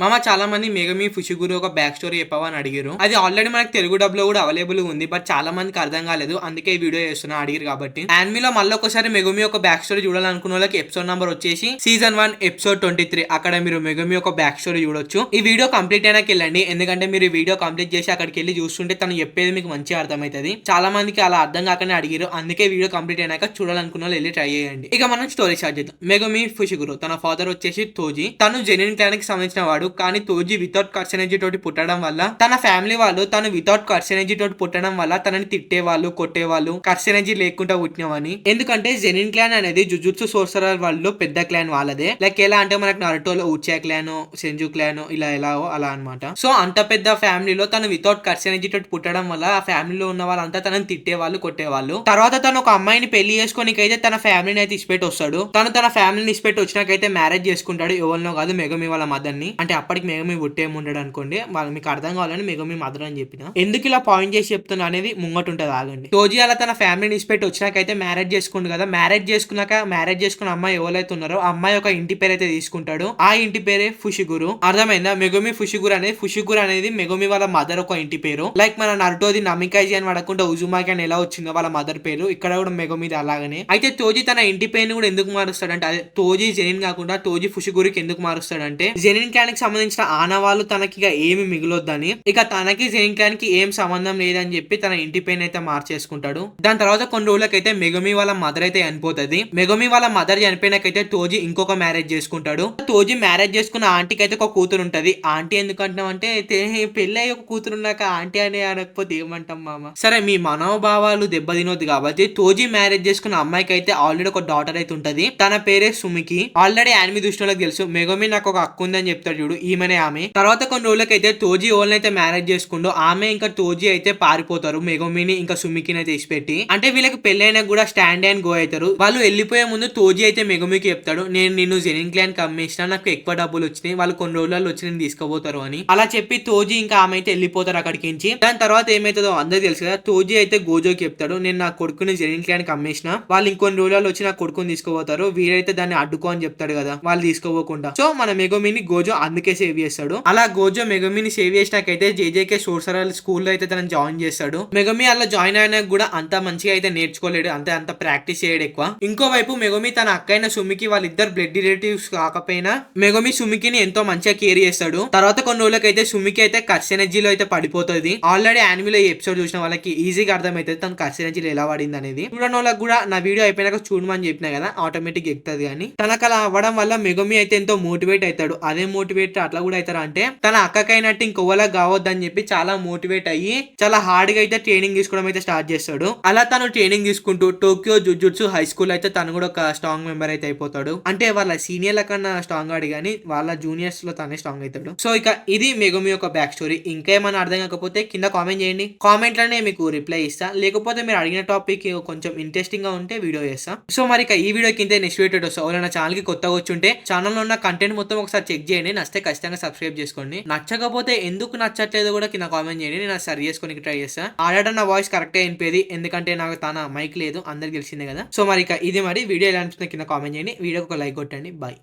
మామ చాలా మంది మెగమి ఫుషిగురు ఒక బ్యాక్ స్టోరీ చెప్పవా అని అడిగారు. అది ఆల్రెడీ మనకి తెలుగు డబ్ లో కూడా అవైలబుల్ ఉంది. బట్ చాలా మందికి అర్థం కాలేదు, అందుకే ఈ వీడియో చేస్తున్నా అడిగారు కాబట్టి. యానిమీలో మళ్ళీ ఒకసారి మెగుమి ఒక బ్యాక్ స్టోరీ చూడాలనుకున్న వాళ్ళకి ఎపిసోడ్ నెంబర్ వచ్చేసి సీజన్ 1 ఎపిసోడ్ 23. అక్కడ మీరు మెగుమి ఒక బ్యాక్ స్టోరీ చూడొచ్చు. ఈ వీడియో కంప్లీట్ అయినాక వెళ్ళండి, ఎందుకంటే మీరు ఈ వీడియో కంప్లీట్ చేసి అక్కడికి వెళ్ళి చూస్తుంటే తను చెప్పేది మీకు మంచిగా అర్థమవుతుంది. చాలా మందికి అలా అర్థం కాకనే అడిగారు, అందుకే వీడియో కంప్లీట్ అయినాక చూడాలనుకున్న వాళ్ళు వెళ్ళి ట్రై చేయండి. ఇక మనం స్టోరీ స్టార్ట్ చేద్దాం. మెగుమి ఫుషిగురు తన ఫాదర్ వచ్చేసి తోజీ. తను జెనిన్ క్లాన్ కి సంబంధించిన వాడు, కానీ తోజీ వితౌట్ కర్స్ ఎనర్జీ తోటి పుట్టడం వల్ల తన ఫ్యామిలీ వాళ్ళు తను వితౌట్ కర్స్ ఎనర్జీ తోటి పుట్టడం వల్ల తనని తిట్టేవాళ్ళు, కొట్టేవాళ్ళు, కర్స్ ఎనర్జీ లేకుండా పుట్టినవని. ఎందుకంటే జెనిన్ క్లాన్ అనేది జుజుత్సు సోర్సరర్ వాళ్ళు పెద్ద క్లాన్ వాళ్ళదే. లైక్ ఎలా అంటే మనకు నరుటోలో ఉచా క్లాన్, సెంజు క్లాన్ ఇలా ఎలాగో అలా అనమాట. సో అంత పెద్ద ఫ్యామిలీలో తను వితౌట్ కర్స్ ఎనర్జీ తోటి పుట్టడం వల్ల ఆ ఫ్యామిలీలో ఉన్న వాళ్ళంతా తనని తిట్టేవాళ్ళు, కొట్టేవాళ్ళు. తర్వాత తను ఒక అమ్మాయిని పెళ్లి చేసుకోనికైతే తన ఫ్యామిలీని అయితే ఇచ్చిపెట్టి వస్తాడు. తన ఫ్యామిలీని ఇచ్చిపెట్టి వచ్చినాకైతే మ్యారేజ్ చేసుకుంటాడు. ఎవరినో కాదు, మెగుమి వాళ్ళ మదర్ ని. అంటే అప్పటికి మెగుమి పుట్టేమి ఉండడు అనుకోండి, వాళ్ళు మీకు అర్థం కావాలని మెగుమి మదర్ అని చెప్పిన. ఎందుకు ఇలా పాయింట్ చేసి చెప్తున్నా అనేది ముంగట ఉంటుంది, ఆగండి. తోజీ అలా తన ఫ్యామిలీని ఇచ్చిపెట్టి వచ్చినాకైతే మ్యారేజ్ చేసుకుంటు కదా. మ్యారేజ్ చేసుకున్న అమ్మాయి ఎవరైతే ఉన్నారో ఆ అమ్మాయి ఒక ఇంటి పేరు అయితే తీసుకుంటాడు. ఆ ఇంటి పేరే ఫుషిగురు. అర్థమైందా? మెగుమి ఫుషిగురు అనేది మెగుమి వాళ్ళ మదర్ ఒక ఇంటి పేరు. లైక్ మన నరుటోది నమికాజీ అని పడకుండా ఉజుమాకి అని ఎలా వచ్చిందో వాళ్ళ మదర్ పేరు, ఇక్కడ కూడా మెగుమిది అలాగనే. అయితే తోజీ తన ఇంటి పేరుని కూడా ఎందుకు మారుస్తాడంటే, అదే తోజీ జెనిన్ కాకుండా తోజీ ఫుషిగురికి ఎందుకు మారుస్తాడంటే, జెనిన్ క్లాన్ కి సంబంధించిన ఆనవాళ్ళు తనకి ఇక ఏమి మిగిలొద్దని, ఇక తనకి జెనిన్ క్లాన్ కి ఏం సంబంధం లేదని చెప్పి తన ఇంటి పేరు అయితే మార్చేసుకుంటాడు. దాని తర్వాత కొన్ని రోజులకైతే మెగుమి వాళ్ళ మదర్ అయితే చనిపోతుంది. మెగుమి వాళ్ళ మదర్ చనిపోయినాకైతే తోజీ ఇంకొక మ్యారేజ్ చేసుకుంటాడు. తోజీ మ్యారేజ్ చేసుకున్న ఆంటీకి అయితే ఒక కూతురు ఉంటది. ఆంటీ ఎందుకంటాం అంటే, పెళ్ళి ఒక కూతురు ఉన్నాక ఆంటీ అనే అనకపోతే ఏమంటాం మామ. సరే, మీ మనోభావాలు దెబ్బతినొద్దు కాబట్టి తోజీ మ్యారేజ్ చేసుకున్న అమ్మాయికి అయితే ఆల్రెడీ ఒక డాటర్ అయితే ఉంటది. తన పేరే సుమికి. ఆల్రెడీ యానిమి దృష్టిలోకి తెలుసు మెగుమి నాకు ఒక అక్క ఉందని చెప్తాడు చూడు, ఈమెనే ఆమె. తర్వాత కొన్ని రోజులకైతే తోజీ ఓల్ని అయితే మ్యారేజ్ చేసుకుంటూ ఆమె ఇంకా తోజీ అయితే పారిపోతారు, మెగుమిని ఇంకా సుమికిని అయితే తీసిపెట్టి. అంటే వీళ్ళకి పెళ్ళైనా కూడా స్టాండ్ అండ్ గో అవుతారు. వాళ్ళు వెళ్ళిపోయే ముందు తోజీ అయితే మెగుమికి చెప్తాడు, నేను నిన్ను జెనిన్ క్లాన్ కి అమ్మేసిన, నాకు ఎక్కువ డబ్బులు వచ్చినాయి, వాళ్ళు కొన్ని రోజులలో వచ్చి నేను తీసుకుపోతారు అని. అలా చెప్పి తోజీ ఇంకా ఆమె అయితే వెళ్ళిపోతారు అక్కడికి నుంచి. దాని తర్వాత ఏమైతుందో అందరికి తెలుసు కదా. తోజీ అయితే గోజోకి చెప్తాడు, నేను నా కొడుకుని జెనిన్ క్లాన్ కి అమ్మేసిన, వాళ్ళు ఇంకొన్ని రోజులలో వచ్చి నా కొడుకుని తీసుకుపోతారు, వీరైతే దాన్ని అడ్డుకో అని చెప్తాడు కదా, వాళ్ళు తీసుకోపోకుండా. సో మన మెగుమిని గోజో అందుకే సేవ్ చేస్తాడు. అలా గోజో మెగుమిని సేవ్ చేసినాకైతే జేజేకే సోర్సరల్ స్కూల్ లో అయితే తనని జాయిన్ చేస్తాడు. మెగుమి అలా జాయిన్ అయినా కూడా అంత మంచిగా అయితే నేర్చుకోలేడు, అంత ప్రాక్టీస్ చేయడు ఎక్కువ. ఇంకోవైపు మెగుమి తన అక్కైన సుమికి వాళ్ళిద్దరు బ్లడ్ రిలేటివ్స్ కాకపోయినా మెగుమి సుమికిని ఎంతో మంచిగా కేర్ చేస్తాడు. తర్వాత కొన్ని రోజులకైతే సుమికి అయితే కర్స్ ఎనర్జీలో అయితే పడిపోతుంది. ఆల్రెడీ యానిమీలో ఈ ఎపిసోడ్ చూసిన వాళ్ళకి ఈజీగా అర్థమైతుంది తను కర్స్ ఎనర్జీలో ఎలా పడింది అనేది. చూడని వాళ్ళకి కూడా నా వీడియో అయిపోయినాక చూడమని చెప్పినా కదా, ఆటోమేటిక్ ఎక్కుతుంది. కానీ తనకు అలా అవ్వడం వల్ల మెగుమి అయితే ఎంతో మోటివేట్ అవుతాడు. అదే మోటివేట్ అట్లా కూడా అవుతారు అంటే, తన అక్కకైనట్టు ఇంకొవలకు కావద్దని చెప్పి చాలా మోటివేట్ అయ్యి చాలా హార్డ్ గా అయితే ట్రైనింగ్ తీసుకోవడం అయితే స్టార్ట్ చేస్తాడు. అలా తను ట్రైనింగ్ తీసుకుంటూ టోక్యో జుజుట్సు హై స్కూల్ అయితే తను కూడా ఒక స్ట్రాంగ్ మెంబర్ అయితే అయిపోతాడు. అంటే వాళ్ళ సీనియర్ల కన్నా స్ట్రాంగ్ ఆడి కానీ వాళ్ళ జూనియర్స్ లో తనే స్ట్రాంగ్ అవుతాడు. సో ఇక ఇది మెగుమి యొక్క బ్యాక్ స్టోరీ. ఇంకేమైనా అర్థం కాకపోతే కింద కామెంట్ చేయండి, కామెంట్ లోనే మీకు రిప్లై ఇస్తా. లేకపోతే మీరు అడిగిన టాపిక్ కొంచెం ఇంట్రెస్టింగ్ గా ఉంటే వీడియో చేస్తా. సో మరి ఇక ఈ వీడియో కింద నెక్స్ట్ వీడియో వస్తా. ఎవరైనా ఛానల్ కి కొత్తగా వచ్చుంటే ఛానల్లో ఉన్న కంటెంట్ మొత్తం ఒకసారి చెక్ చేయండి, నచ్చితే ఖచ్చితంగా సబ్స్క్రైబ్ చేసుకోండి. నచ్చకపోతే ఎందుకు నచ్చట్లేదు కూడా కింద కామెంట్ చేయండి, నేను సరి చేసుకోనికి ట్రై చేస్తా. ఆల్రెడీ నా వాయిస్ కరెక్టే అనిపోయేది, ఎందుకంటే నాకు తన మైక్ లేదు, అందరికి తెలిసిందే కదా. సో మరి ఇక ఇది మరి వీడియో ఎలా అనిపిస్తుంది కింద కామెంట్ చేయండి, వీడియోకి ఒక లైక్ కొట్టండి. బాయ్.